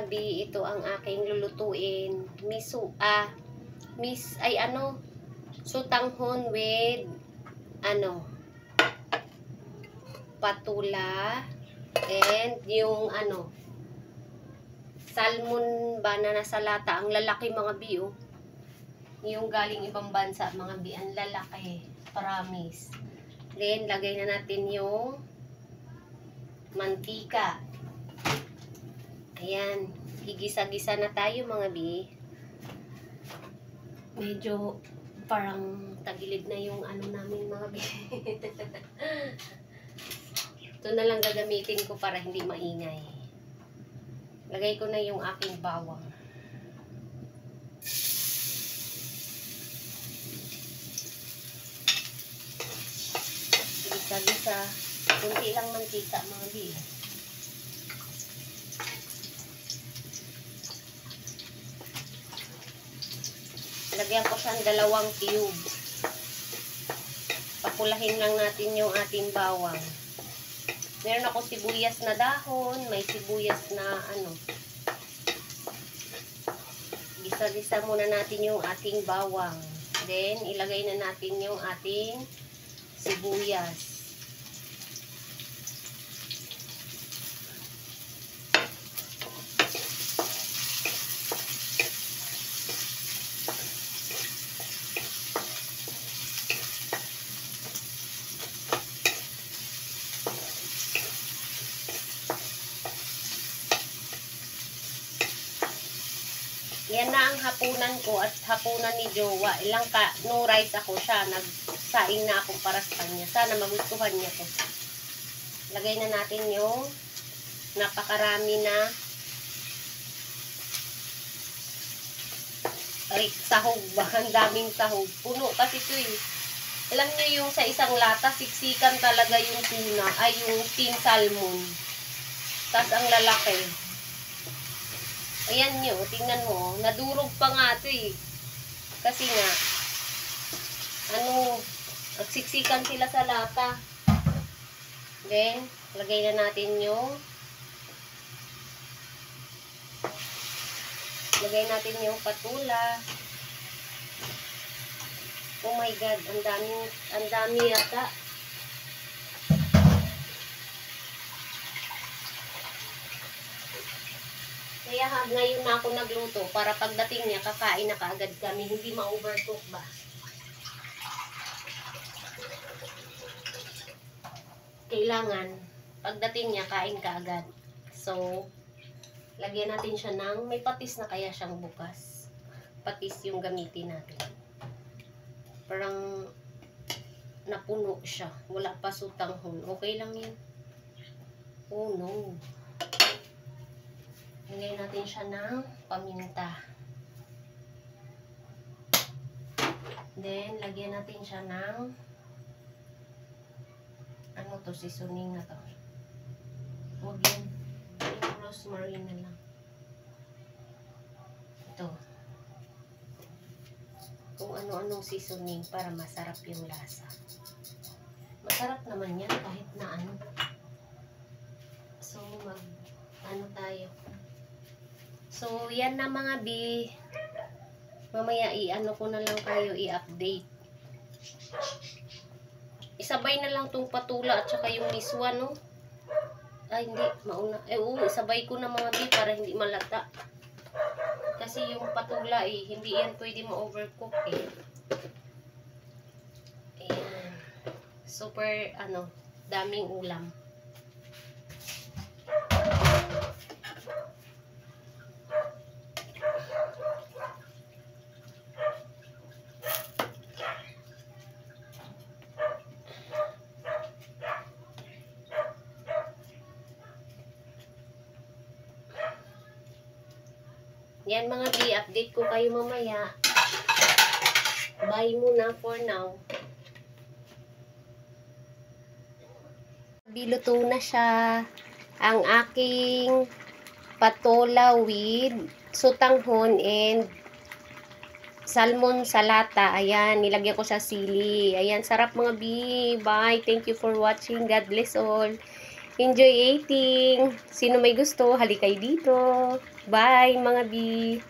mga bi, ito ang aking lulutuin. Sutanghon with patula and yung salmon ba na nasa lata. Ang lalaki mga bi, oh. Yung galing ibang bansa mga bi, ang lalaki. Promise. Then, lagay na natin yung mantika. Ayan. Higisa-gisa na tayo mga bi. Medyo parang tagilid na yung namin mga bi. Ito na lang gagamitin ko para hindi maingay. Lagay ko na yung aking bawang. Gisa-gisa. Kunti lang mantika mga bi. Lagyan ko siyang 2 cube. Papulahin lang natin yung ating bawang. Meron ako sibuyas na dahon, may sibuyas na Gisa-gisa muna natin yung ating bawang. Then, ilagay na natin yung ating sibuyas. Yan na ang hapunan ko at hapunan ni Jowa. No rice ako siya. Nagsaing na ako para sa kanya. Sana magustuhan niya to. Lagay na natin yung napakarami na sahog ba? Ang daming sahog. Puno kasi ito eh. Alam niyo yung sa isang lata, siksikan talaga yung tuna. Ay, yung tin salmon. Tapos ang lalaki. Ayan nyo, tingnan mo, nadurog pa nga ito eh. Kasi nga, nagsiksikan sila sa lata. Then, lagay na natin yung patula. Oh my God, ang dami yata. Kaya ngayon na ako nagluto para pagdating niya, kakain na kaagad kami. Hindi ma-overcook ba? Kailangan, pagdating niya, kain kaagad. So, lagyan natin siya may patis na kaya siyang bukas. Patis yung gamitin natin. Parang napuno siya. Wala pa sutanghon. Okay lang yun. Oh no. Lagyan natin siya ng paminta. Then, lagyan natin siya ng seasoning na to. Huwag yun. Yung rosemary na lang. Ito. Kung ano-anong seasoning para masarap yung lasa. Masarap naman yan kahit na So, tayo. So, yan na mga bi. Mamaya ko na lang kayo i-update. Isabay na lang tong patula at saka yung miswa, no? Ay, hindi. Mauna. Isabay ko na mga bi para hindi malata. Kasi yung patula hindi yan pwede ma-overcook eh. Ayan. Super, daming ulam. Yan mga bi, update ko kayo mamaya. Bye muna for now. Biluto na siya ang aking patola with sutanghon and salmon sa lata. Ayan, nilagyan ko sa sili. Ayan, sarap mga bi. Bye. Thank you for watching. God bless all. Enjoy eating. Sino may gusto, halikay dito. Bye, mga bi.